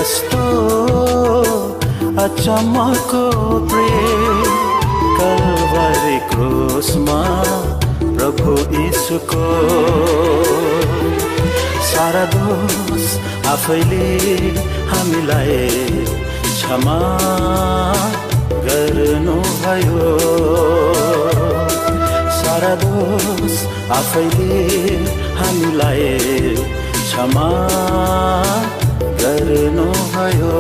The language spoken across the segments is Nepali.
कस्तो अचम्मको प्रेम कल्वरी क्रुसमा प्रभु यीशुको। सारा दोष आफैले हामीलाई क्षमा गर्नुभयो। सारा दोष आफैले हामीलाई क्षमा गर्नुभयो।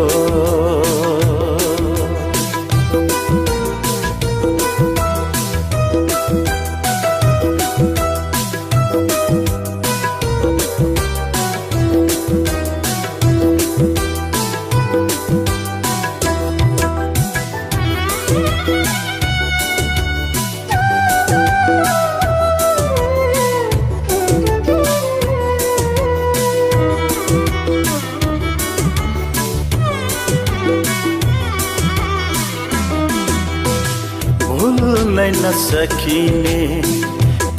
नसकिने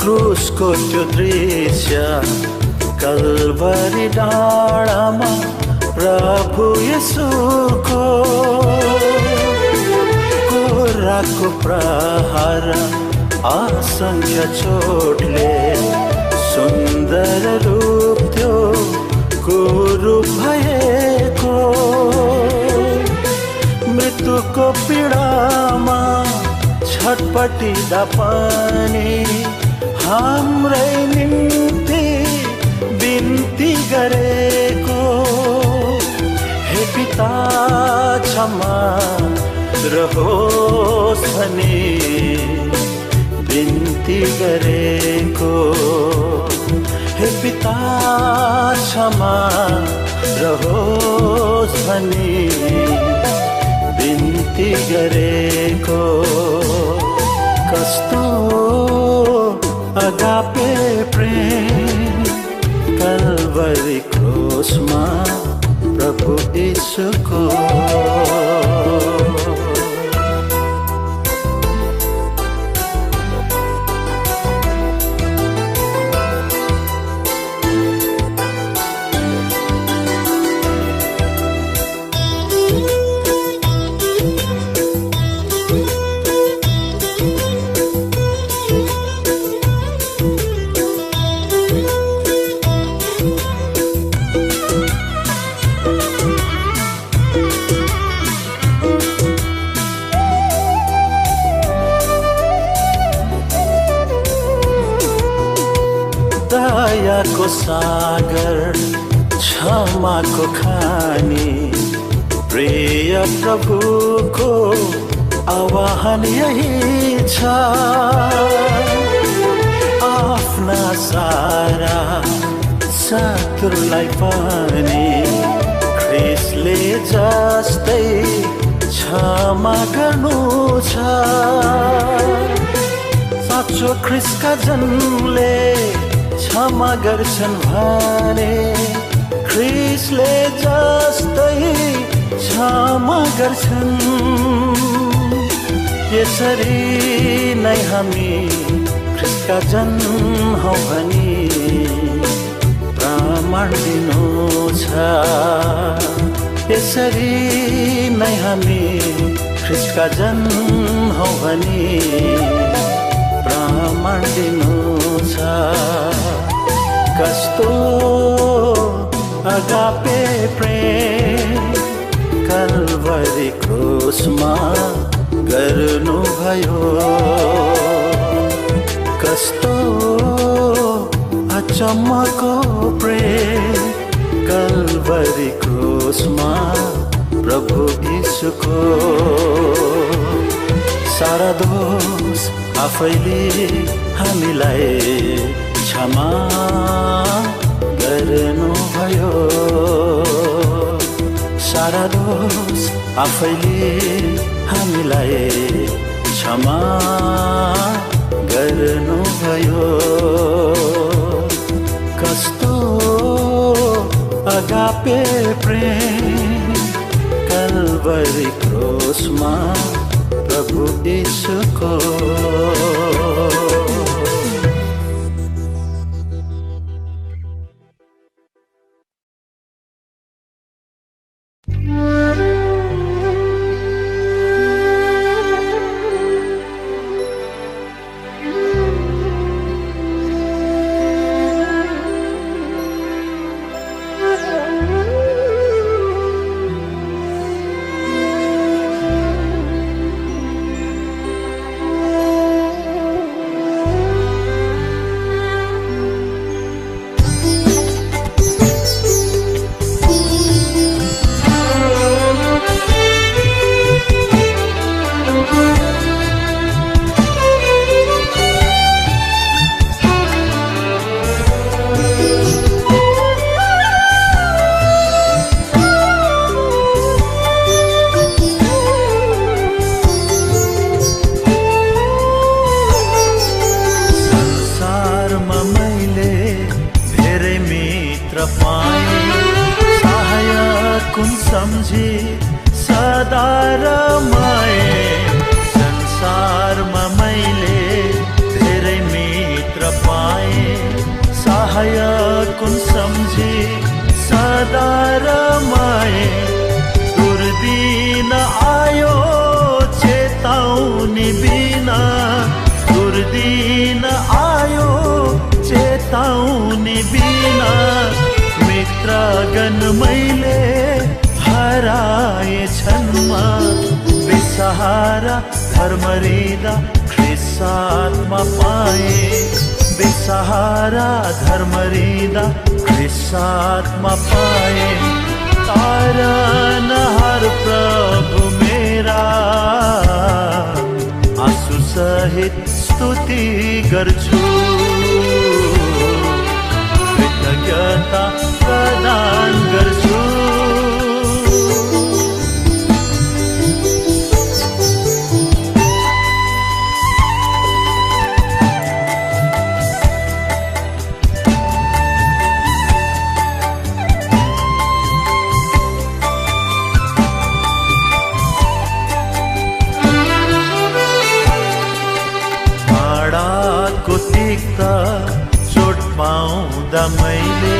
क्रुसको त्यो दृश्य कल्वरी डाँडामा प्रभु येशूको। कोराको प्रहार असंख्य चोटले सुन्दर रूप त्यो कुरूप भएको। मृत्युको पीडामा छटपटिदा पनि हाम्रै निम्ति बिन्ती गरेको। हे पिता क्षमा रहोस् भनी बिन्ती गरेको। हे पिता क्षमा रहोस् भनी बिन्ती गरेको। कस्तो अगापे प्रेम कल्वरी क्रुसमा प्रभु यीशुको। दयाको सागर क्षमाको खानी प्रिय प्रभुको आह्वान यही छ। आफ्ना सारा शत्रुलाई पनि ख्रिस्टले जस्तै क्षमा गर्नु छ। साँचो ख्रिस्टका जनले क्षमा गर्छन् भने ख्रिस्टले जस्तै क्षमा गर्छन्। यसरी नै हामी ख्रिस्टका जन हौ भनी प्रमाण दिनु छ। यसरी नै हामी ख्रिस्टका जन हौ भनी प्रमाण दिनु छ। कस्तो अगापे प्रेम कल्वरी क्रुसमा गर्नुभयो। कस्तो अचम्मको प्रेम कल्वरी क्रुसमा प्रभु यीशुको। सारा दोष आफैले हामीलाई क्षमा गर्नुभयो। सारा दोष आफैले हामीलाई क्षमा गर्नुभयो। कस्तो अगापे प्रेम कल्वरी क्रुसमा प्रभु यीशुको। मित्र पाए सहायक कुन सम्झे सदा रमाए संसारमा मैले धेरै मित्र पाए सहायक कुन सम्झे सदा रमाए दुर्दिन आयो चेताउनी बिना दुर्दिन आयो चेताउनी बिना मित्रगण मैले हराए छन्मा बेसहारा धर्महृदा ख्रिस्तामा पाए बेसहारा धर्महृदा ख्रिस्तामा पाए तारनहार प्रभु मेरा आँसु सहित स्तुति गर्छु कृतज्ञता प्रदान गर्छु चोट पाउँदा मैले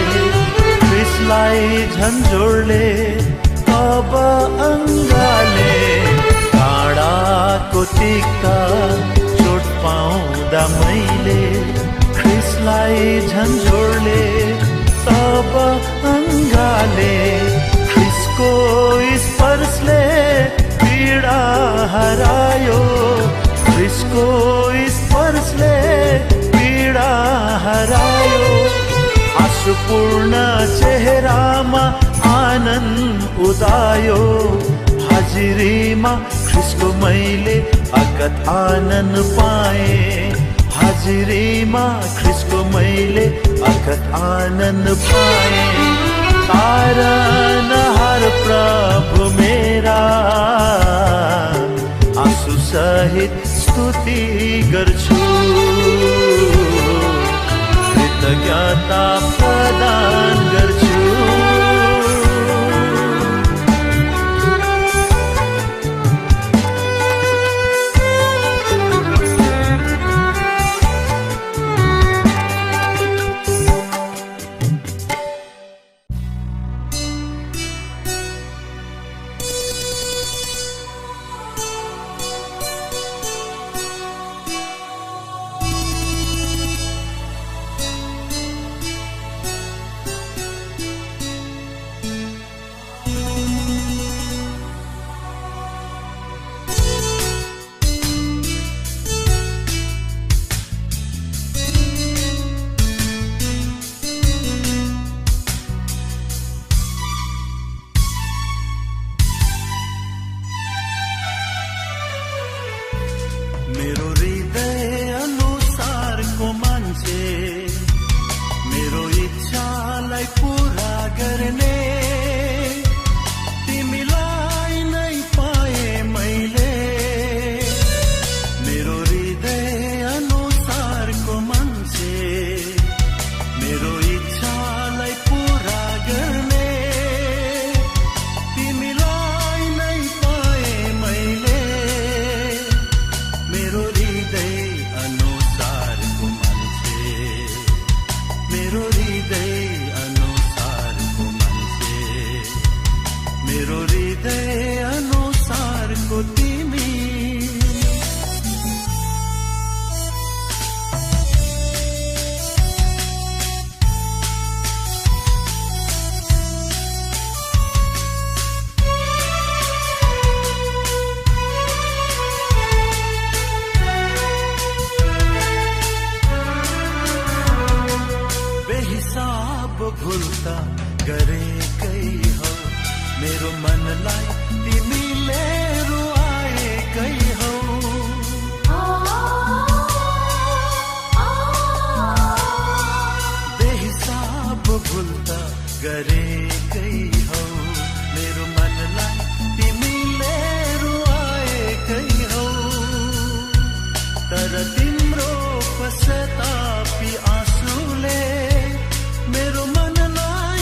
ख्रिस्टलाई झन्झोडले अब अङ्गाले काँडाको तिक्ता चोट पाउँदा मैले ख्रिस्टलाई झन्झोडले अब अङ्गाले ख्रिस्टको स्पर्शले पीडा हरायो ख्रिस्टको स्पर्शले पीडा हरायो आँसुपूर्ण चेहरामा आनन्द उदायो हाजिरीमा ख्रिस्टको मैले अगत आनन्द पाए हाजिरीमा ख्रिस्टको मैले अगत आनन्द पाए तारनहार प्रभु मेरा आँसु सहित स्तुति गर्छु कृतज्ञता प्रदान गर्छु भुल्ता गरेकै हौ मेरो मनलाई तिमीले रुवाएकै हौ बेहिसाब भुल्ता गरेकै हौ मेरो मनलाई तिमीले रुवाएकै हौ तर तिम्रो पश्चातापी आँसुले मेरो मनलाई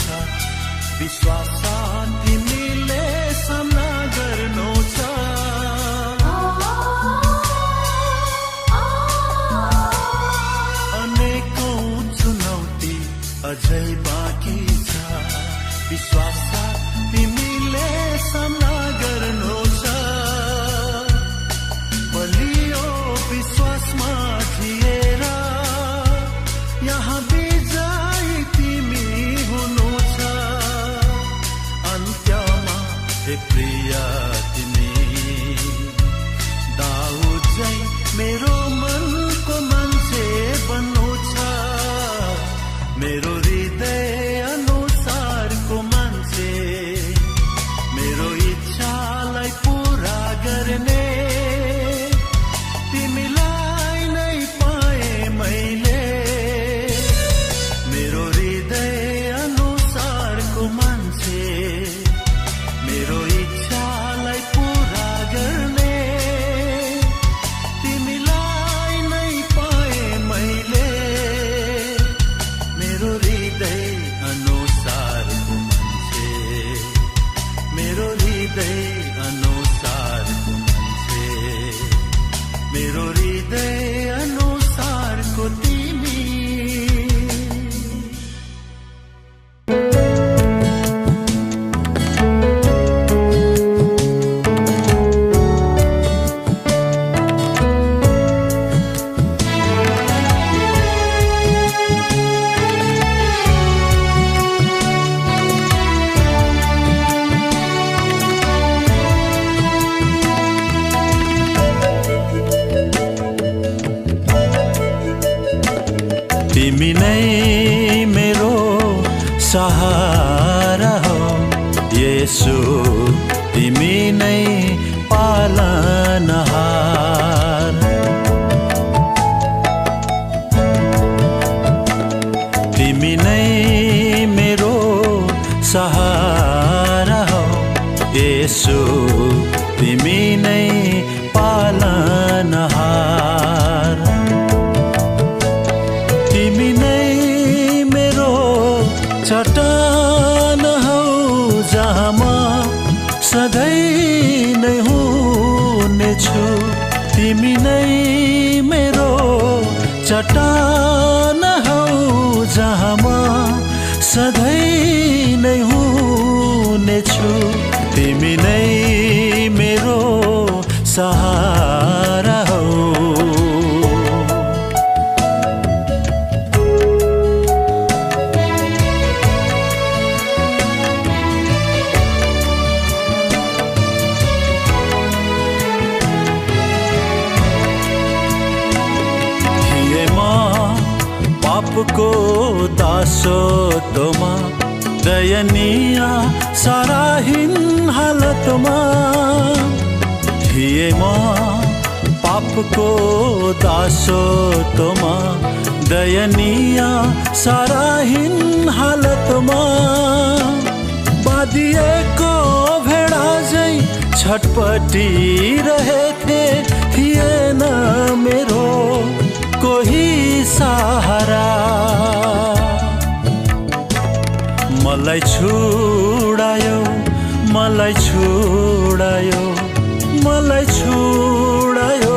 छ विश्वास तिमीले सामना गर्नु छ अनेकौं चुनौती अझै बाँकी छ विश्वास तिमीले सामना गर्नु छ बलियो विश्वासमा थिएर यहाँ विजयी तिमी हुनु छ अन्त्यमा हे प्रिय तिमी दाउद झै मेरो मनको मान्छे बन्नु छ मेरो हृदय अनुसारको मान्छे मेरो इच्छालाई पूरा गर्ने तिमीलाई नै पाए मैले मेरो हृदय अनुसारको मान्छे मेरो इच्छालाई पूरा गर्ने तिमीलाई नै पाए मैले मेरो हृदय अनुसारको मान्छे मेरो हृदय अनुसारको मान्छे मेरो हृदय अनुसारको तिमी तिमी नै मेरो सहारा हो येशू तिमी नै पालनहार तिमी नै मेरो सहारा हो येशू तिमी नै पालनहार तिमी नै मेरो चट्टान हौ जहाँ म सधैँ नै हुनेछु तिमी नै मेरो चट्टान हौ जहाँ म सधैँ नै हुनेछु तिमी नै मेरो सहारा हौ पापको दासत्वमा दयनीय साराहीन हालतमा थिए म पापको दासत्वमा दयनीय साराहीन हालतमा बाँधिएको भेडा झै छटपटी रहेथे थिएन मेरो कोही सहारा मलाई छुडायो मलाई छुडायो मलाई छुडायो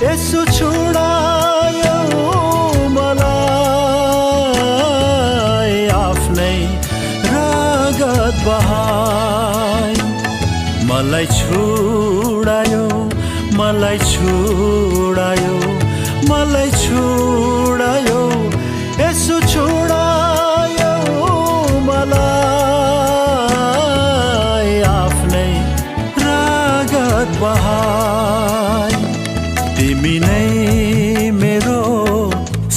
यसो छुडायो मलाई आफ्नै रगत बहाई मलाई छुडायो मलाई छुडायो मलाई छुडायो यसो छुडायो मलाई आफ्नै रगत बहाई तिमी नै मेरो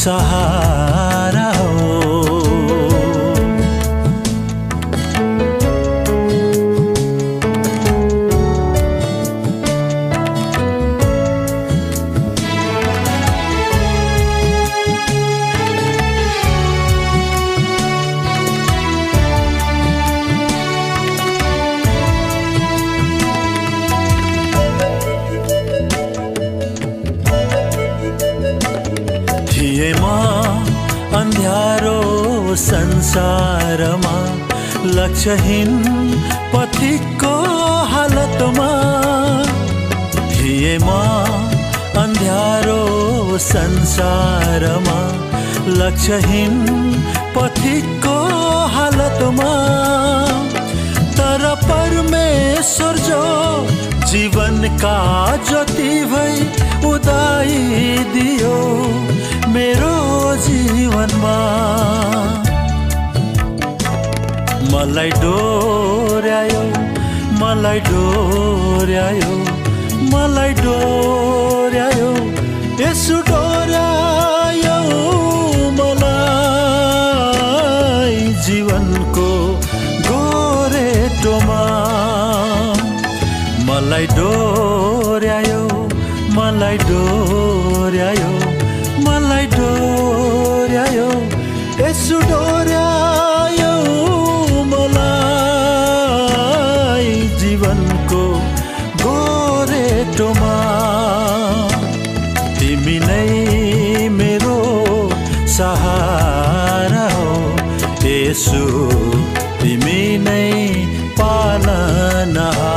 सहारा हो संसारमा लक्ष्यहीन पथिकको हालतमा थिए म अन्ध्यारो संसारमा लक्ष्यहीन पथिकको हालतमा तर परमेश्वर जो जीवनका ज्योति भई उदाइदियो मेरो जीवनमा मलाई डोर्यायो मलाई डोर्यायो मलाई डोर्यायो यसु डोर्यायो मलाई जीवनको गोरेटोमा मलाई डोर्यायो मलाई डोर्यायो मलाई डोर्यायो यसु डोर्यायो मलाई जीवनको गोरेटोमा तिमी नै मेरो सहारा हो यसु तिमी नै पालनहार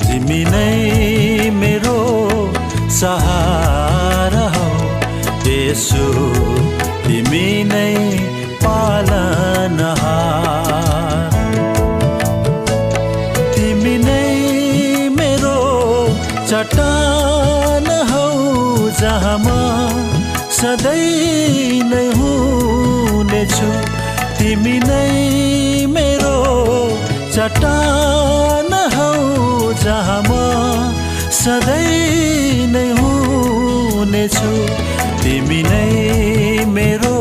तिमी नै मेरो सहारा हो यसु तिमी नै पालनहार तिमी नै मेरो चट्टान हौ जहाँ म सधैँ नै हुनेछु तिमी नै मेरो चट्टान हौ जहाँ म सधैँ नै हुनेछु तिमी नै मेरो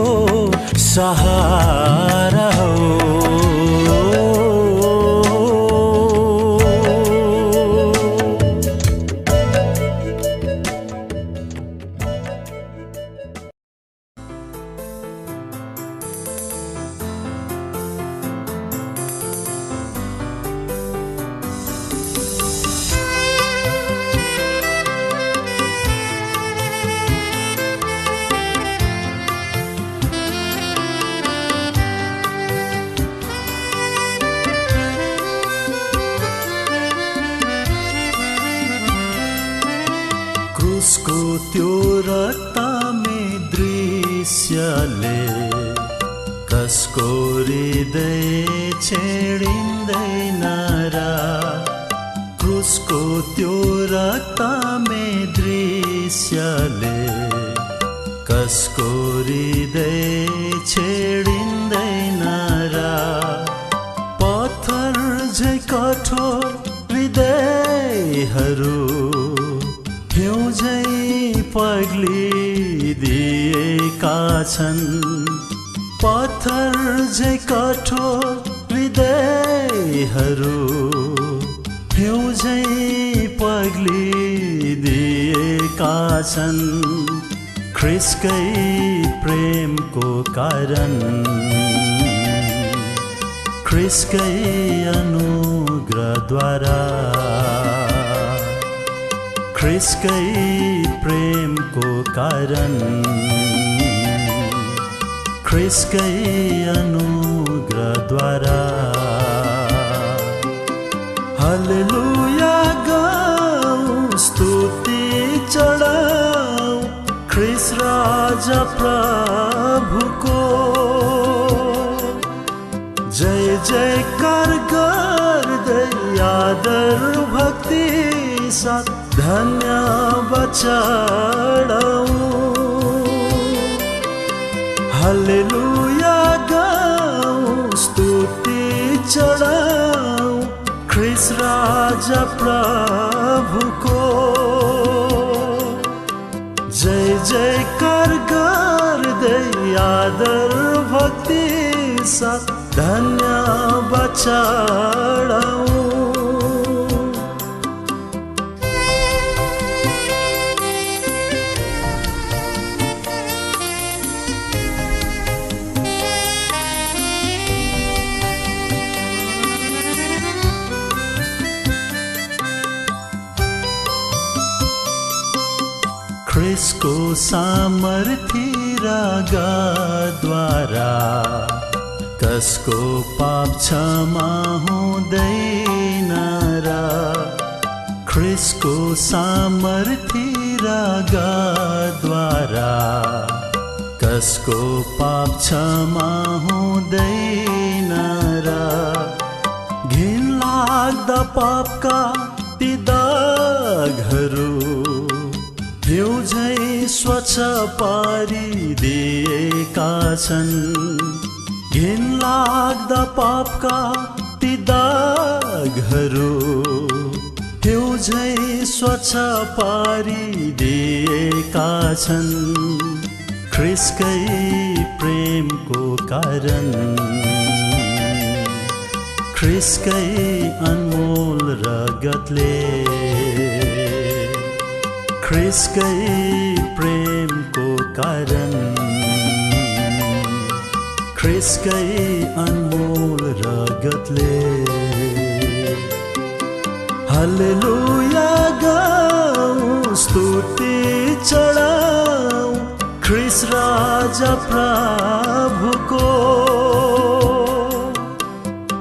सहारा हो क्रुसको त्यो रक्तमे दृश्यले कसको हृदय छेडिँदैन र क्रुसको त्यो रक्तमे दृश्यले कसको हृदय छेडिँदैन र पत्थर झै कठोर हृदयहरू हिउँझै पग्लिदिएका छन् पत्थर झै कठोर हृदयहरू हिउँझै पग्लिदिएका छन् ख्रिस्टकै प्रेमको कारण ख्रिस्टकै अनुग्रहद्वारा ख्रिस्टकै प्रेमको कारण ख्रिस्टकै अनुग्रहद्वारा हालेलुया गाऊं स्तुति चढाऊं ख्रिस्ट राजा प्रभुको जय जयकार गर्दै आदर भक्ति साथ धन्यवाद चढाऊं हालेलुया गाऊं स्तुति चढाऊं ख्रिस्ट राजा प्रभुको जय जयकार गर्दै आदर भक्ति साथ धन्यवाद चढाऊं सामर्थी रागद्वारा कसको पाप क्षमा हुँदैन र ख्रिस्टको सामर्थी रागद्वारा कसको पाप क्षमा हुँदैन र घिनलाग्दा पापका ती दागहरू हिउँझै स्वच्छ पारिदिएका छन्। घिनलाग्दा पापका ती दागहरू हिउँझै स्वच्छ पारिदिएका छन्। ख्रिस्टकै प्रेमको कारण, ख्रिस्टकै अनमोल रगतले, ख्रिस्टकै प्रेमको कारण, ख्रिस्टकै अनमोल रगतले। हालेलुया गाऊं, स्तुति चढाऊं ख्रिस्ट राजा प्रभुको।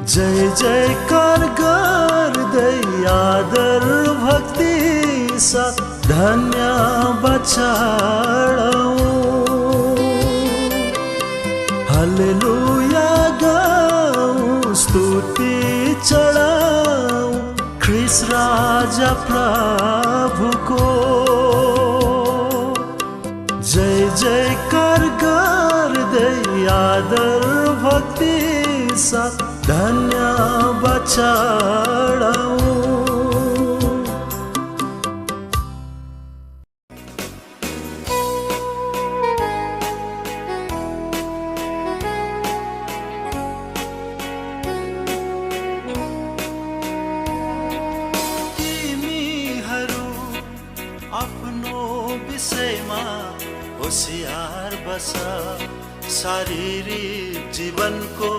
जय जयकार गर्दै आदर भक्ति साथ धन्यवाद चढाऊं। हालेलुया गाऊं, स्तुति चढाऊं ख्रिस्ट राजा प्रभुको। जय जयकार गर्दै आदर भक्ति साथ धन्यवाद चढाऊं। होशियार बस शारीरिक जीवनको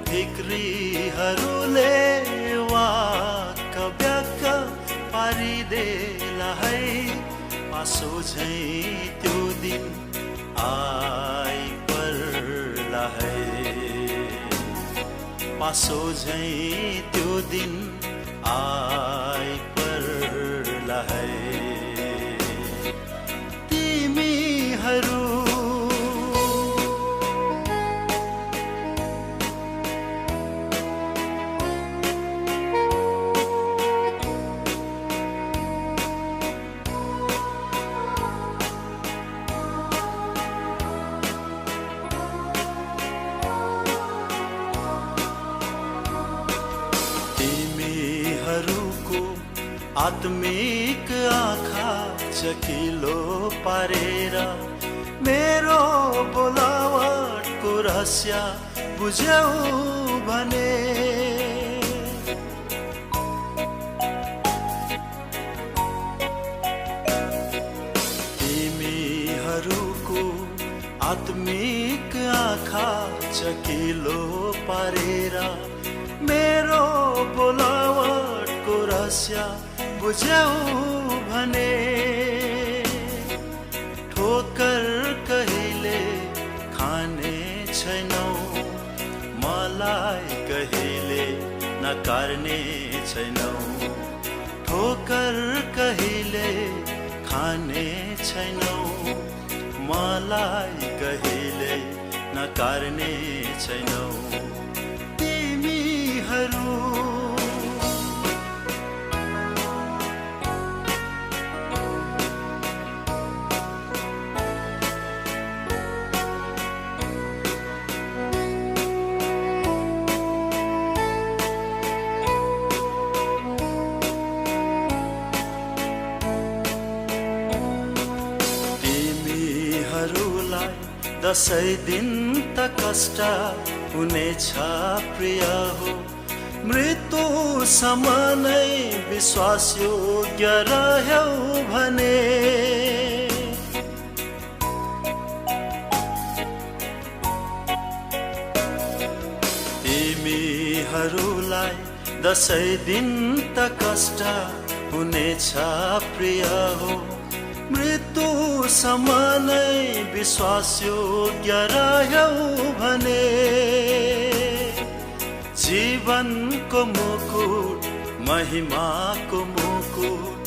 फिक्रीहरूले वाक्क व्याक्क पारिदेला है। पासो झै त्यो दिन आइपर्ला है। पासो झै त्यो दिन आइपर्ला है। आत्मिक आँखा चकिलो पारेर मेरो बोलावटको रहस्य बुझ्यौ भने। तिमीहरूको आत्मिक आँखा चकिलो पारेर मेरो बोलावटको रहस्य बुझ्यौ भने। ठोकर कहिले खाने छैनौ, मलाई कहिले नकार्ने छैनौ। ठोकर कहिले खाने छैनौ, मलाई कहिले नकार्ने छैनौ। तिमीहरू दशै दिन त कष्ट हुनेछ प्रिय हो। मृत्युसम्म नै विश्वास योग्य रह्यौ भने। तिमीहरूलाई दशै दिन त कष्ट हुनेछ प्रिय हो। मृत्यु समानै विश्वास योग्य रह्यौ भने जीवनको मुकुट महिमाको मुकुट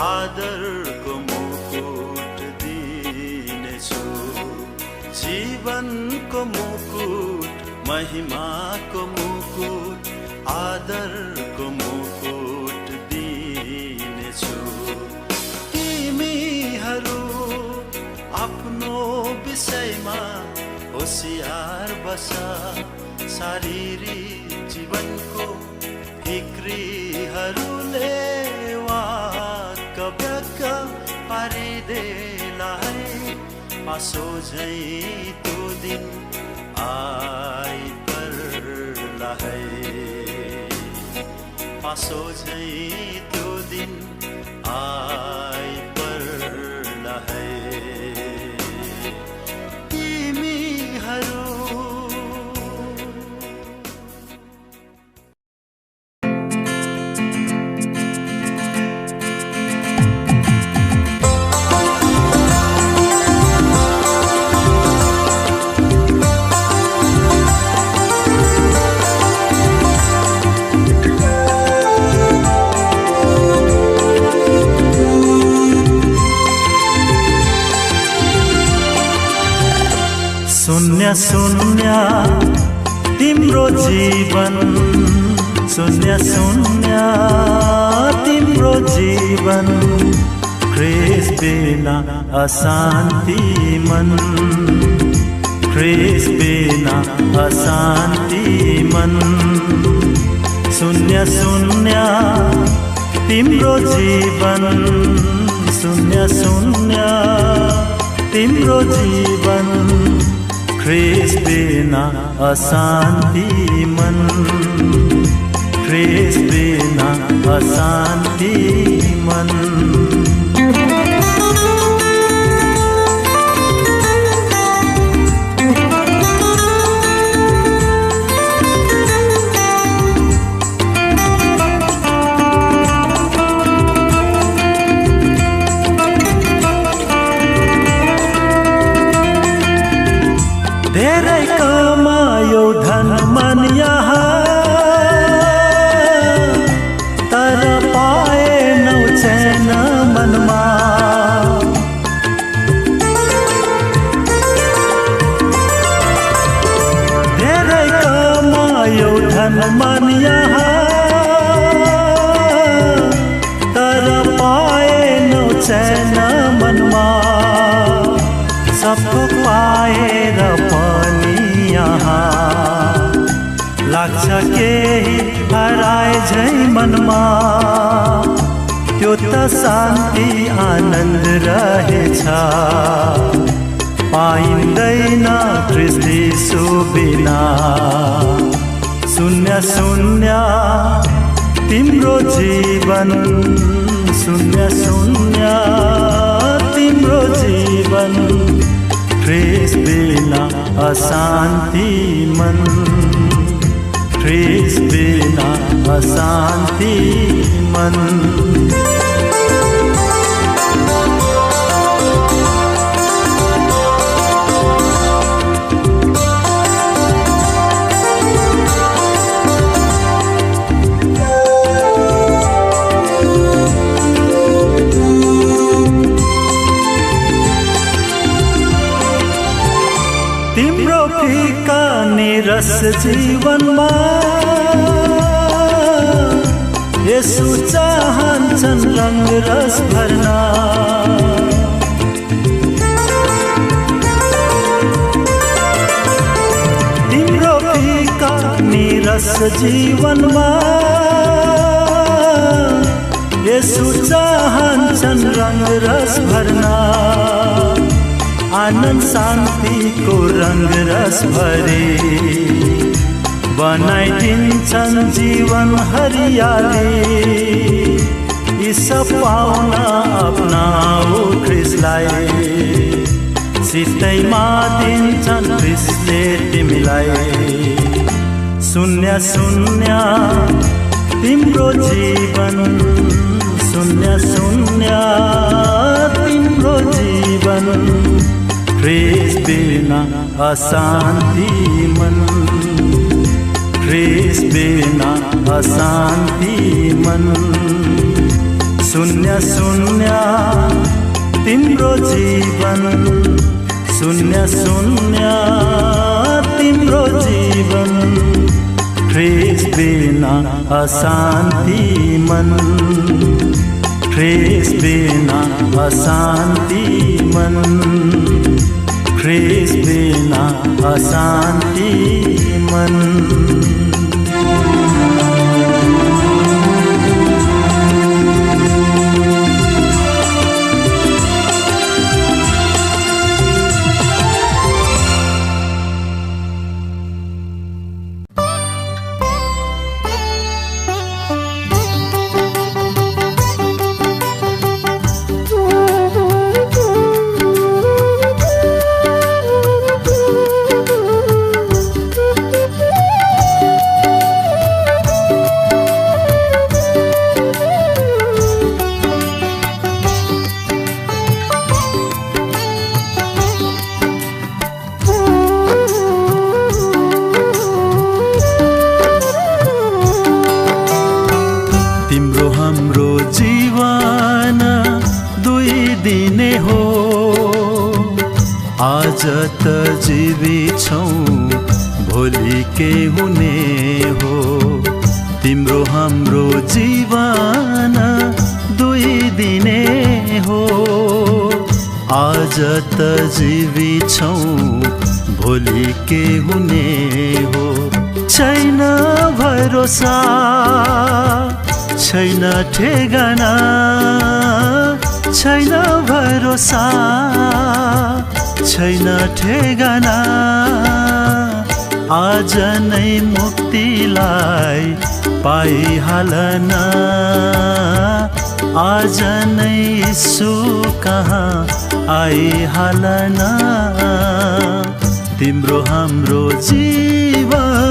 आदरको मुकुट दिनेछु जीवनको मुकुट महिमाको मुकुट आदरको मुकुट दिनेछु तिमीहरू आफ्नो विषयमा होशियार बसा शारीरिक जीवनको फिक्रीहरूले वाक्क व्याख्या पारिदेलाई पासो झै त्यो दिन आइपर्ला है पासो झै त्यो दिन आइपर्ला है तिमीहरू शून्य शून्य तिम्रो जीवन शून्य शून्य तिम्रो जीवन ख्रीष्ट बिना अशान्ति मन ख्रीष्ट बिना अशान्ति मन शून्य शून्य तिम्रो जीवन शून्य शून्य तिम्रो जीवन ख्रीष्ट बिना अशान्ति मन ख्रीष्ट बिना अशान्ति मन धेरै कमायो धन मन यहाँ तर पाएनौ चैन मनमा धेरै कमायो धन मन यहाँ तर पाएनौ चैन मनमा सबको पाएर पनि यहाँ लाग्छ केही हराए झै मनमा त्यो त शान्ति आनन्द रहेछ पाइँदैन ख्रीष्ट यीशु बिना शून्य शून्य तिम्रो जीवन शून्य शून्य तिम्रो जीवन ख्रीष्ट बिना अशान्ति मन ख्रीष्ट बिना अशान्ति मन तिम्रो फिका निरस जीवनमा यसु चाहन्छन् रंग रस भर्ना तिम्रो फिका निरस जीवनमा यसु चाहन्छन् रंग रस भर्ना आनन्द शान्तिको रंग रस भरे बनाइदिन्छन् जीवन हरियाली यी सब पाउन अपनाऊ ख्रीष्टलाई सित्तैमा दिन्छन् ख्रीष्टले तिमीलाई शून्य शून्य तिम्रो जीवन शून्य शून्य तिम्रो तिम्रो जीवन, ख्रीष्ट बिना अशान्ति मन, ख्रीष्ट बिना अशान्ति मन। शून्य शून्य तिम्रो जीवन, शून्य शून्य तिम्रो जीवन, ख्रीष्ट बिना अशान्ति मन, ख्रीष्ट बिना अशान्ति मन, ख्रीष्ट बिना अशान्ति मन। आज त जीवित छौं, भोलि के हुने हो। तिम्रो हाम्रो जीवन दुई दिने हो। आज त जीवित छौं, भोलि के हुने हो। छैन भरोसा, छैन ठेगाना, छैन भरोसा, छैन ठेगाना। आज नै मुक्तिलाई पाइहालन, आज नै यीशु कहाँ आइहालन। तिम्रो हाम्रो जीवन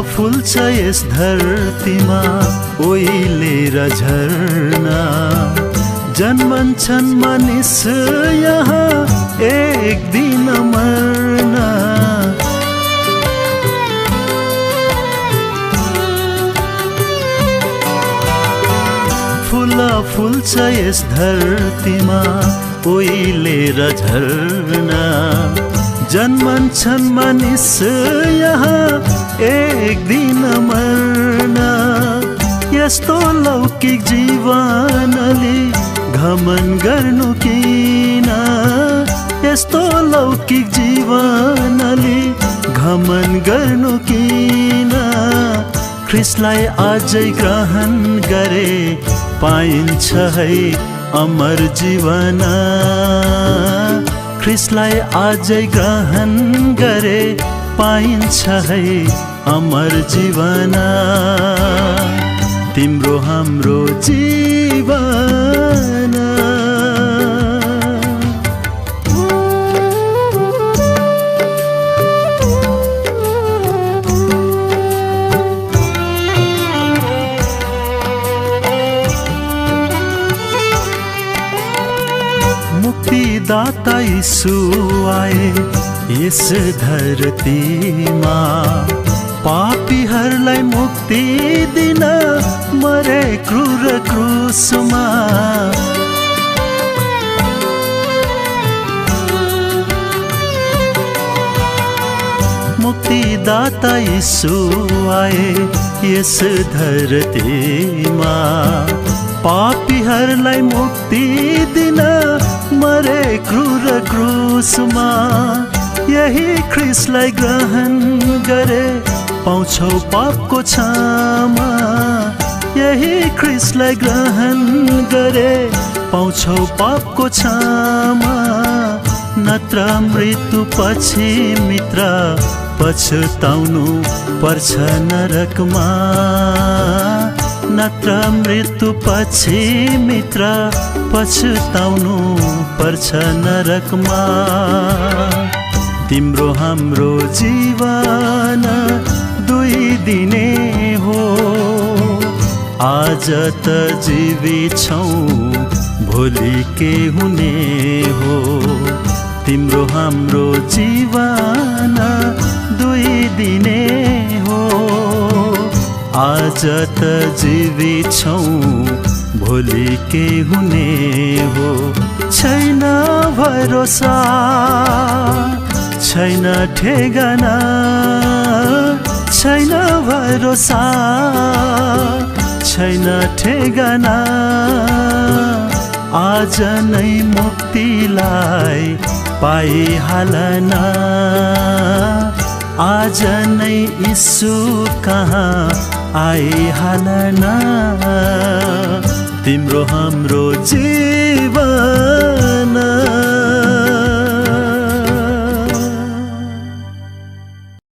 फुल्छ यस धरतीमा ओइलेर झरना। जन्मन्छन् मानिस यहाँ एक दिन मर्ना। फुल्छ यस धरतीमा ओइलेर झरना। जन्मन्छन् मानिस यहाँ एक दिन मर्ना। यस्तो लौकिक जीवनले घमन गर्नु किन? यस्तो लौकिक जीवनले घमन गर्नु किन? ख्रीष्टलाई आजै ग्रहण गरे पाइन्छ है अमर जीवन। ख्रीष्टलाई आजै ग्रहण गरे पाइन्छ है अमर जीवन। तिम्रो हाम्रो जीवन मुक्तिदाता यीशु आए यस धरतीमा। पापीहरूलाई मुक्ति दिन मरे क्रूर क्रुसमा। मुक्तिदाता यीशु आए यस धरतीमा। पापीहरूलाई मुक्ति दिन मरे क्रूर क्रुसमा। यही ख्रीष्टलाई ग्रहण गरे पाउँछौ पापको क्षमा। यही ख्रीष्टलाई ग्रहण गरे पाउँछौ पापको क्षमा। नत्र मृत्यु पछि मित्र पछुताउनु पर्छ नरकमा, नत्र मृत्यु पछि मित्र पछुताउनु पर्छ नरकमा। तिम्रो हाम्रो जीवन दुई दिने हो, आज त जीवित छौँ भोलि के हुने हो। तिम्रो हाम्रो जीवन दुई दिने हो, आज त जीवित छौँ भोलि के हुने हो। छैन भरोसा छैन ठेगाना, छैन भरोसा छैन ठेगाना, आज नै मुक्तिलाई पाइहालन, आज नै यीशु कहाँ आइहालन। तिम्रो हाम्रो जीवन